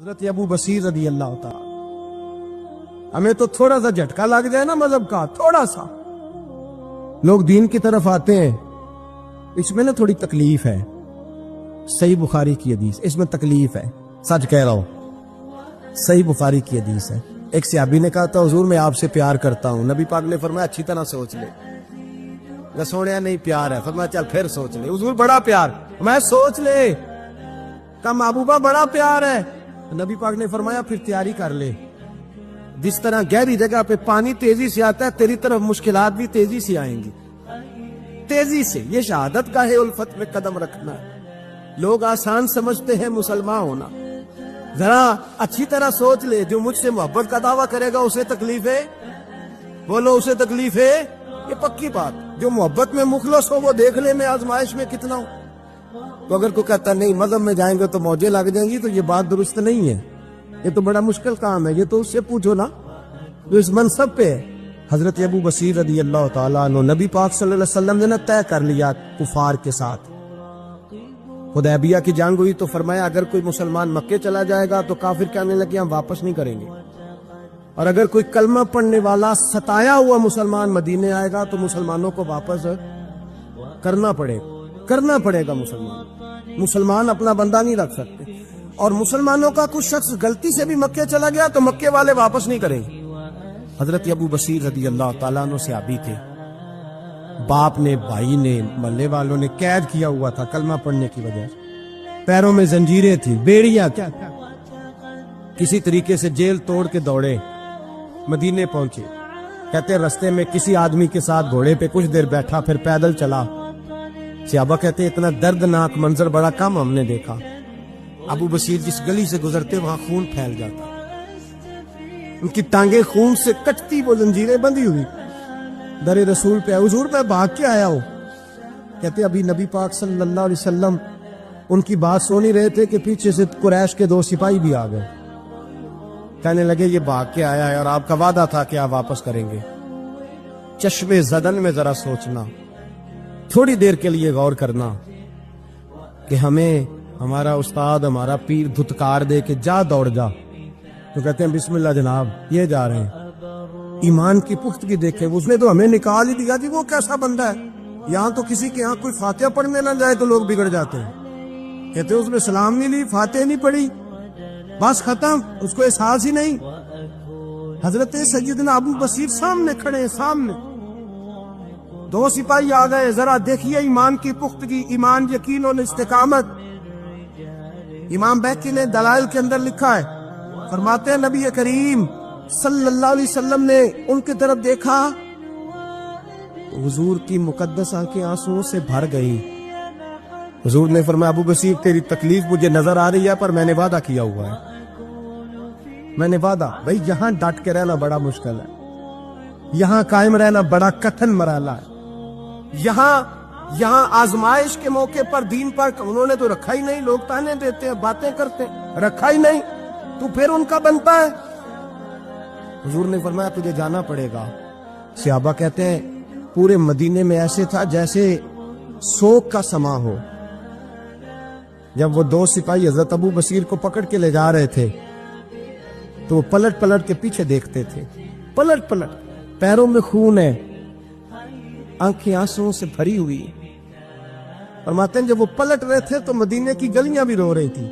حضرت ابو بصیر رضی اللہ تعالی، ہمیں تو تھوڑا سا جھٹکا لگ جائے نا مذہب کا، تھوڑا سا لوگ دین کی طرف آتے ہیں، اس میں نا تھوڑی تکلیف ہے۔ صحیح بخاری کی حدیث، اس میں تکلیف ہے، سچ کہہ رہا ہوں، صحیح بخاری کی حدیث ہے۔ ایک صحابی نے کہا تھا حضور میں آپ سے پیار کرتا ہوں، نبی پاک نے فرمایا اچھی طرح سوچ لے۔ میں سوڑیا نہیں پیار ہے، فرمایا چل پھر سوچ لے۔ حضور بڑا پیار، میں سوچ لے۔ کہا محبوبہ بڑا پیار ہے، نبی پاک نے فرمایا پھر تیاری کر لے، جس طرح گہری جگہ پہ پانی تیزی سے آتا ہے تیری طرف مشکلات بھی تیزی سے آئیں گی، تیزی سے۔ یہ شہادت کا ہے الفت میں قدم رکھنا۔ لوگ آسان سمجھتے ہیں مسلمان ہونا، ذرا اچھی طرح سوچ لے۔ جو مجھ سے محبت کا دعویٰ کرے گا اسے تکلیف ہے، بولو اسے تکلیف ہے، یہ پکی بات۔ جو محبت میں مخلص ہو وہ دیکھ لے میں آزمائش میں کتنا ہوں۔ تو اگر کوئی کہتا نہیں مذہب میں جائیں گے تو موجیں لگ جائیں گی، تو یہ بات درست نہیں ہے، یہ تو بڑا مشکل کام ہے۔ یہ تو اس سے پوچھو نا جو اس منصب پہ ہے۔ حضرت ابو بصیر رضی اللہ تعالیٰ عنہ، نبی پاک صلی اللہ علیہ وسلم نے طے کر لیا کفار کے ساتھ، حدیبیہ کی جنگ ہوئی تو فرمایا اگر کوئی مسلمان مکے چلا جائے گا تو کافر کہنے لگے ہم واپس نہیں کریں گے، اور اگر کوئی کلمہ پڑھنے والا ستایا ہوا مسلمان مدینے آئے گا تو مسلمانوں کو واپس کرنا پڑے گا۔ مسلمان اپنا بندہ نہیں رکھ سکتے، اور مسلمانوں کا کچھ شخص غلطی سے بھی مکے چلا گیا تو مکے والے واپس نہیں کریں گے۔ حضرت ابو بصیر رضی اللہ تعالیٰ عنہ صحابی تھے، باپ نے، بھائی نے، محلے والوں نے قید کیا ہوا تھا کلمہ پڑھنے کی وجہ سے، پیروں میں زنجیریں تھی، بیڑیاں، کسی طریقے سے جیل توڑ کے دوڑے مدینے پہنچے۔ کہتے رستے میں کسی آدمی کے ساتھ گھوڑے پہ کچھ دیر بیٹھا پھر پیدل چلا۔ صحابہ کہتے اتنا دردناک منظر بڑا کم ہم نے دیکھا۔ ابو بصیر جس گلی سے گزرتے وہاں خون پھیل جاتا، ان کی ٹانگیں خون سے کٹتی، وہ زنجیریں بندھی ہوئی۔ در رسول پہ حضور میں بھاگ کے آیا ہوں۔ کہتے ابھی نبی پاک صلی اللہ علیہ وسلم ان کی بات سن ہی رہے تھے کہ پیچھے سے قریش کے 2 سپاہی بھی آ گئے، کہنے لگے یہ بھاگ کے آیا ہے اور آپ کا وعدہ تھا کہ آپ واپس کریں گے۔ چشمے زدن میں ذرا سوچنا، تھوڑی دیر کے لیے غور کرنا کہ ہمیں ہمارا استاد، ہمارا پیر دھتکار دے کہ جا دوڑ جا، تو کہتے ہیں بسم اللہ جناب یہ جا رہے ہیں۔ ایمان کی پختگی دیکھیں، اس نے تو ہمیں نکال ہی دیا جی، وہ کیسا بندہ ہے۔ یہاں تو کسی کے یہاں کوئی فاتحہ پڑھنے نہ جائے تو لوگ بگڑ جاتے ہیں، کہتے ہیں اس نے سلام نہیں لی، فاتحہ نہیں پڑھی، بس ختم، اس کو احساس ہی نہیں۔ حضرت سیدنا ابو بصیر سامنے کھڑے ہیں، سامنے 2 سپاہی آ گئے۔ ذرا دیکھیے ایمان کی پختگی، ایمان، یقین اور استقامت۔ امام بیہقی نے دلائل کے اندر لکھا ہے، فرماتے ہیں نبی کریم صلی اللہ علیہ وسلم نے ان کی طرف دیکھا، حضور کی مقدس آنکھیں آنسوؤں سے بھر گئی۔ حضور نے فرمایا ابو بصیر تیری تکلیف مجھے نظر آ رہی ہے، پر میں نے وعدہ کیا ہوا ہے، میں نے وعدہ۔ بھائی یہاں ڈٹ کے رہنا بڑا مشکل ہے، یہاں قائم رہنا بڑا کٹھن مرحلہ ہے۔ یہاں آزمائش کے موقع پر دین پر انہوں نے تو رکھا ہی نہیں، لوگ تانے دیتے ہیں، باتیں کرتے ہیں، رکھا ہی نہیں، تو پھر ان کا بنتا ہے۔ حضور نے فرمایا تجھے جانا پڑے گا۔ صحابہ کہتے ہیں پورے مدینے میں ایسے تھا جیسے سوگ کا سما ہو۔ جب وہ 2 سپاہی حضرت ابو بصیر کو پکڑ کے لے جا رہے تھے تو وہ پلٹ پلٹ کے پیچھے دیکھتے تھے، پلٹ، پیروں میں خون ہے، آنکھیں آنسوؤں سے بھری ہوئی۔ فرماتے ہیں جب وہ پلٹ رہے تھے تو مدینے کی گلیاں بھی رو رہی تھی۔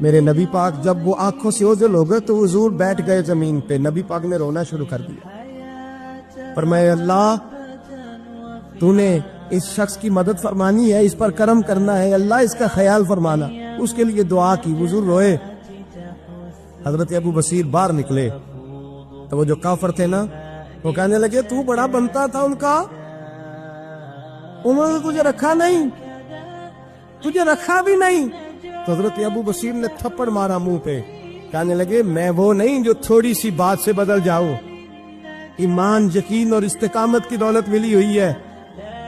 میرے نبی پاک جب وہ آنکھوں سے اوجھل ہو گئے تو حضور بیٹھ گئے زمین پہ، نبی پاک نے رونا شروع کر دیا۔ فرمایا اللہ تو نے اس شخص کی مدد فرمانی ہے، اس پر کرم کرنا ہے، اللہ اس کا خیال فرمانا، اس کے لیے دعا کی۔ حضور روئے۔ حضرت ابو بصیر باہر نکلے تو وہ جو کافر تھے نا وہ کہنے لگے تو بڑا بنتا تھا ان کا، انہوں نے تجھے رکھا نہیں، تجھے رکھا بھی نہیں۔ تو حضرت ابو بصیر نے تھپڑ مارا منہ پہ، کہنے لگے میں وہ نہیں جو تھوڑی سی بات سے بدل جاؤ، ایمان، یقین اور استقامت کی دولت ملی ہوئی ہے۔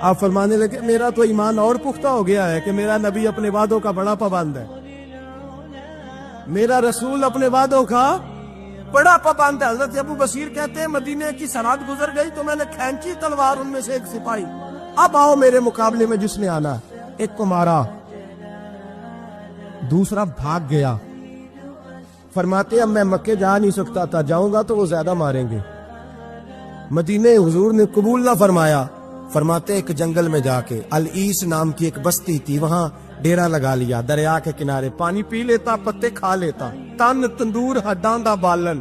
آپ فرمانے لگے میرا تو ایمان اور پختہ ہو گیا ہے کہ میرا نبی اپنے وعدوں کا بڑا پابند ہے، میرا رسول اپنے وعدوں کا بڑا پابند ہے۔ حضرت ابو بصیر کہتے ہیں مدینے کی سرحد گزر گئی تو میں نے کھینچی تلوار، ان میں سے ایک سپاہی، اب آؤ میرے مقابلے میں جس نے آنا۔ ایک کو مارا، دوسرا بھاگ گیا، فرماتے اب میں مکے جا نہیں سکتا تھا، جاؤں گا تو وہ زیادہ ماریں گے۔ مدینے حضور نے قبول نہ فرمایا۔ فرماتے ایک جنگل میں جا کے العیس نام کی ایک بستی تھی، وہاں ڈیرا لگا لیا، دریا کے کنارے پانی پی لیتا، پتے کھا لیتا، تن تندور ہڈاں دا بالن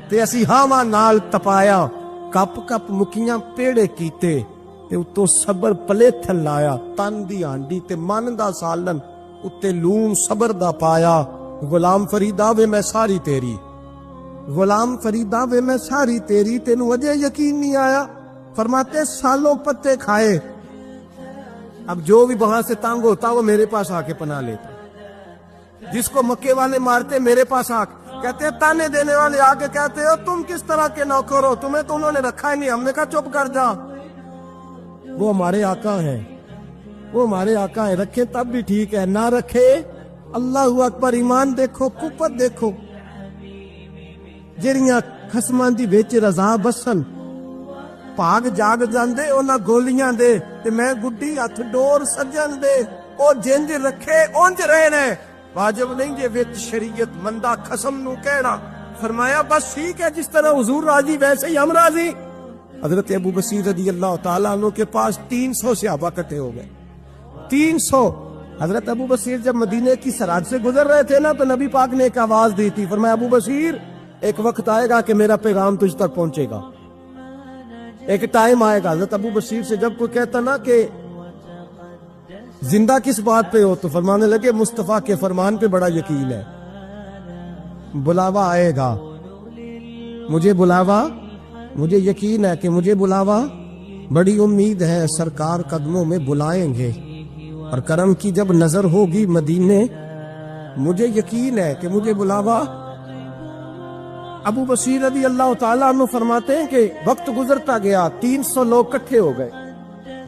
تے اسی ہاواں نال تپایا، کپ کپ مکیاں پیڑے کیتے تے اتوں صبر پلے تھل لایا، تن دی ہانڈی تے من دا سالن اتے لون صبر دا پایا۔ غلام فریدا وے میں ساری تیری، غلام فریدا وے میں ساری تیری، تینوں وجہ یقین نہیں آیا؟ فرماتے سالوں پتے کھائے، اب جو بھی وہاں سے تانگ ہوتا وہ میرے پاس آ کے پناہ لیتا، جس کو مکے والے مارتے میرے پاس آ کے کہتے تانے دینے والے آ کے کہتے ہو تم کس طرح کے نوکر ہو، تمہیں تو انہوں نے رکھا ہی نہیں۔ ہم نے کہا چپ کر جا، وہ ہمارے آقا ہیں، وہ ہمارے آقا ہیں، رکھے تب بھی ٹھیک ہے، نہ رکھے اللہ اکبر۔ ایمان دیکھو، کفر دیکھو، جڑیاں خصماں دی وچ رضا بسن، پاگ جاگ جاندے انہاں گولیاں دے تے میں گڈی ہتھ ڈور سجن دے، او جنج رکھے اونج رہنے، واجب نہیں جے وچ شریعت مندہ خصم نو کہنا۔ فرمایا بس ٹھیک ہے، جس طرح حضور راضی ویسے ہی ہم راضی۔ حضرت ابو بصیر رضی اللہ تعالیٰ عنہ کے پاس 300 صحابہ اکٹھے ہو گئے، 300۔ حضرت ابو بصیر جب مدینے کی سرحد سے گزر رہے تھے نا تو نبی پاک نے ایک آواز دی تھی، فرمایا ابو بصیر ایک وقت آئے گا کہ میرا پیغام تجھ تک پہنچے گا، ایک ٹائم آئے گا۔ حضرت ابو بصیر سے جب کوئی کہتا نا کہ زندہ کس بات پہ ہو تو فرمانے لگے مصطفیٰ کے فرمان پہ بڑا یقین ہے، بلاوا آئے گا، مجھے بلاوا، مجھے یقین ہے کہ مجھے بلاوا، بڑی امید ہے سرکار قدموں میں بلائیں گے، اور کرم کی جب نظر ہوگی مدینے، مجھے یقین ہے کہ مجھے بلاوا۔ ابو بصیر رضی اللہ تعالیٰ عنہ فرماتے ہیں کہ وقت گزرتا گیا، 300 لوگ اکٹھے ہو گئے۔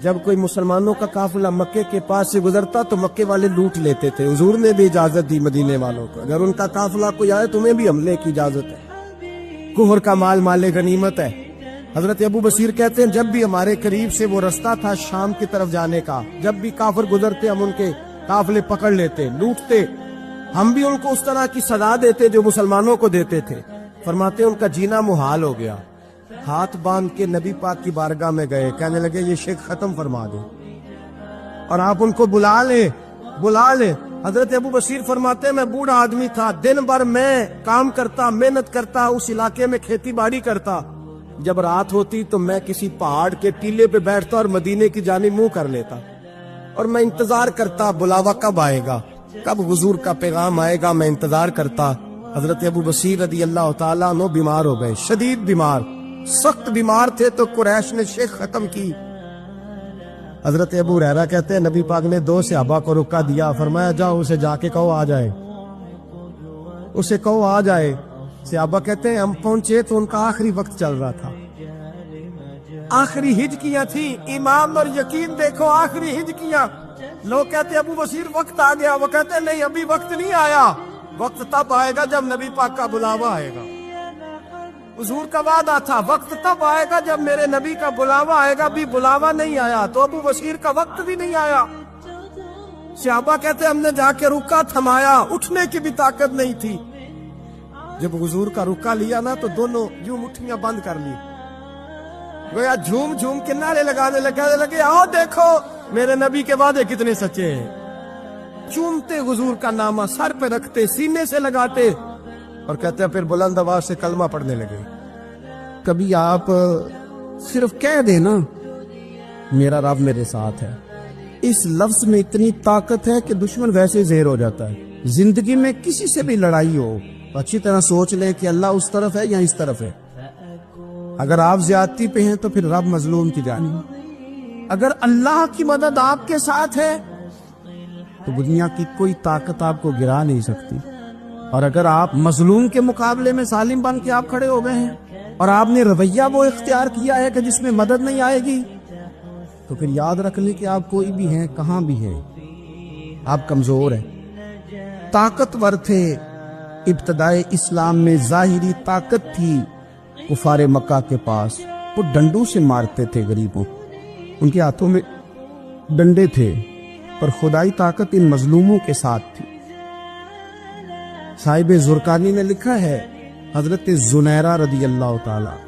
جب کوئی مسلمانوں کا قافلہ مکے کے پاس سے گزرتا تو مکے والے لوٹ لیتے تھے، حضور نے بھی اجازت دی مدینے والوں کو، اگر ان کا قافلہ کوئی آئے تمہیں بھی حملے کی اجازت ہے، کفر کا مال مال غنیمت ہے۔ حضرت ابو بصیر کہتے ہیں جب بھی ہمارے قریب سے وہ رستہ تھا شام کی طرف جانے کا، جب بھی کافر گزرتے ہم ان کے قافلے پکڑ لیتے، لوٹتے، ہم بھی ان کو اس طرح کی سزا دیتے جو مسلمانوں کو دیتے تھے۔ فرماتے ان کا جینا محال ہو گیا، ہاتھ باندھ کے نبی پاک کی بارگاہ میں گئے، کہنے لگے یہ شرک ختم فرما دیں اور آپ ان کو بلا لیں، بلا لیں۔ حضرت ابو بصیر فرماتے ہیں میں بوڑھا آدمی تھا، دن بھر میں کام کرتا، محنت کرتا، اس علاقے میں کھیتی باڑی کرتا، جب رات ہوتی تو میں کسی پہاڑ کے ٹیلے پہ بیٹھتا اور مدینے کی جانب منہ کر لیتا، اور میں انتظار کرتا بلاوا کب آئے گا، کب حضور کا پیغام آئے گا، میں انتظار کرتا۔ حضرت ابو بصیر رضی اللہ تعالیٰ عنہ بیمار ہو گئے، شدید بیمار، سخت بیمار تھے تو قریش نے شیخ ختم کی۔ حضرت ابو ہریرہ کہتے ہیں نبی پاک نے 2 صحابہ کو رکا دیا، فرمایا جاؤ اسے جا کے کہو آ جائے، اسے کہو آ جائے۔ صحابہ کہتے ہیں ہم پہنچے تو ان کا آخری وقت چل رہا تھا، آخری ہجکیاں تھیں، ایمان اور یقین دیکھو، آخری ہجکیاں۔ لوگ کہتے ابو بصیر وقت آ گیا، وہ کہتے ہیں نہیں ابھی وقت نہیں آیا، وقت تب آئے گا جب نبی پاک کا بلاوا آئے گا، حضور کا وعدہ تھا وقت تب آئے گا جب میرے نبی کا بلاوا آئے گا، ابھی بلاوا نہیں آیا تو ابو بصیر کا وقت بھی نہیں آیا۔ صحابہ کہتے ہم نے جا کے رکا تھمایا، اٹھنے کی بھی طاقت نہیں تھی، جب حضور کا رکا لیا نا تو دونوں یوں مٹھیاں بند کر لی، گویا جھوم جھوم کے نعرے لگانے لگے آؤ دیکھو میرے نبی کے وعدے کتنے سچے ہیں، چومتے حضور کا نامہ، سر پہ رکھتے، سینے سے لگاتے، اور کہتے ہیں پھر بلند آواز سے کلمہ پڑھنے لگے۔ کبھی آپ صرف کہہ دیں نا میرا رب میرے ساتھ ہے، اس لفظ میں اتنی طاقت ہے کہ دشمن ویسے زہر ہو جاتا ہے۔ زندگی میں کسی سے بھی لڑائی ہو اچھی طرح سوچ لیں کہ اللہ اس طرف ہے یا اس طرف ہے، اگر آپ زیادتی پہ ہیں تو پھر رب مظلوم کی جانب، اگر اللہ کی مدد آپ کے ساتھ ہے تو دنیا کی کوئی طاقت آپ کو گرا نہیں سکتی، اور اگر آپ مظلوم کے مقابلے میں ظالم بن کے آپ کھڑے ہو گئے ہیں اور آپ نے رویہ وہ اختیار کیا ہے کہ جس میں مدد نہیں آئے گی، تو پھر یاد رکھ لیں کہ آپ کوئی بھی ہیں، کہاں بھی ہیں، آپ کمزور ہیں۔ طاقتور تھے، ابتدائے اسلام میں ظاہری طاقت تھی کفار مکہ کے پاس، وہ ڈنڈوں سے مارتے تھے غریبوں، ان کے ہاتھوں میں ڈنڈے تھے، پر خدائی طاقت ان مظلوموں کے ساتھ تھی۔ صاحب زرقانی نے لکھا ہے حضرت زنیرہ رضی اللہ تعالی